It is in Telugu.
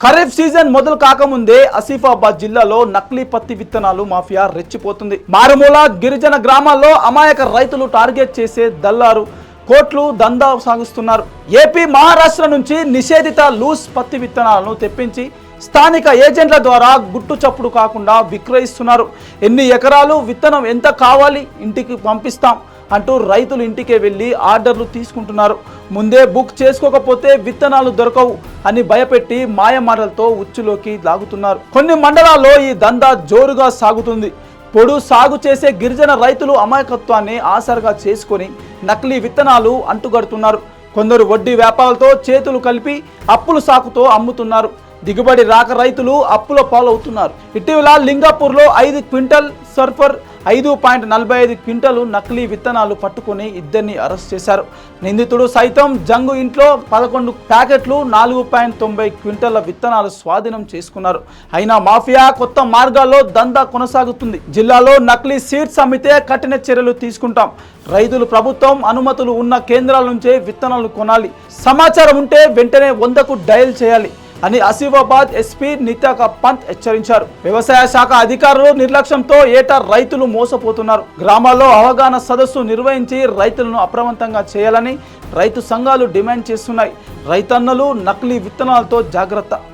ఖరీఫ్ సీజన్ మొదలు కాకముందే ఆసిఫాబాద్ జిల్లాలో నకిలీ పత్తి విత్తనాలు మాఫియా రెచ్చిపోతుంది. మారుమూల గిరిజన గ్రామాల్లో అమాయక రైతులు టార్గెట్ చేసే దల్లారు కోట్లు దందా సాగిస్తున్నారు. ఏపీ, మహారాష్ట్ర నుంచి నిషేధిత లూస్ పత్తి విత్తనాలను తెప్పించి స్థానిక ఏజెంట్ల ద్వారా గుట్టు చప్పుడు కాకుండా విక్రయిస్తున్నారు. ఎన్ని ఎకరాలు, విత్తనం ఎంత కావాలి, ఇంటికి పంపిస్తాం అంటూ రైతులు ఇంటికే వెళ్ళి ఆర్డర్లు తీసుకుంటున్నారు. ముందే బుక్ చేసుకోకపోతే విత్తనాలు దొరకవు అని భయపెట్టి మాయమాటలతో ఉచ్చులోకి లాగుతున్నారు. కొన్ని మండలాల్లో ఈ దందా జోరుగా సాగుతుంది. పొడు సాగు చేసే గిరిజన రైతులు అమాయకత్వాన్ని ఆసరగా చేసుకొని నకిలీ విత్తనాలు అంటుగడుతున్నారు. కొందరు వడ్డీ వ్యాపారాలతో చేతులు కలిపి అప్పుల సాకుతో అమ్ముతున్నారు. దిగుబడి రాక రైతులు అప్పుల పాలవుతున్నారు. ఇటీవల లింగాపూర్లో 5 క్వింటల్ సల్ఫర్ 5.45 క్వింటలు నకిలీ విత్తనాలు పట్టుకుని ఇద్దరిని అరెస్ట్ చేశారు. నిందితుడు సైతం జంగు ఇంట్లో 11 ప్యాకెట్లు 4.90 క్వింటల విత్తనాలు స్వాధీనం చేసుకున్నారు. అయినా మాఫియా కొత్త మార్గాల్లో దందా కొనసాగుతుంది. జిల్లాలో నకిలీ సీడ్స్ అమ్మితే కఠిన చర్యలు తీసుకుంటాం. రైతులు ప్రభుత్వం అనుమతులు ఉన్న కేంద్రాల నుంచే విత్తనాలు కొనాలి. సమాచారం ఉంటే వెంటనే 100కు డయల్ చేయాలి అని ఆసిఫాబాద్ ఎస్పీ నిత్యాక పంత్ హెచ్చరించారు. వ్యవసాయ శాఖ అధికారులు నిర్లక్ష్యంతో ఏటా రైతులు మోసపోతున్నారు. గ్రామాల్లో అవగాహన సదస్సు నిర్వహించి రైతులను అప్రమత్తంగా చేయాలని రైతు సంఘాలు డిమాండ్ చేస్తున్నాయి. రైతన్నలు నకిలీ విత్తనాలతో జాగ్రత్త.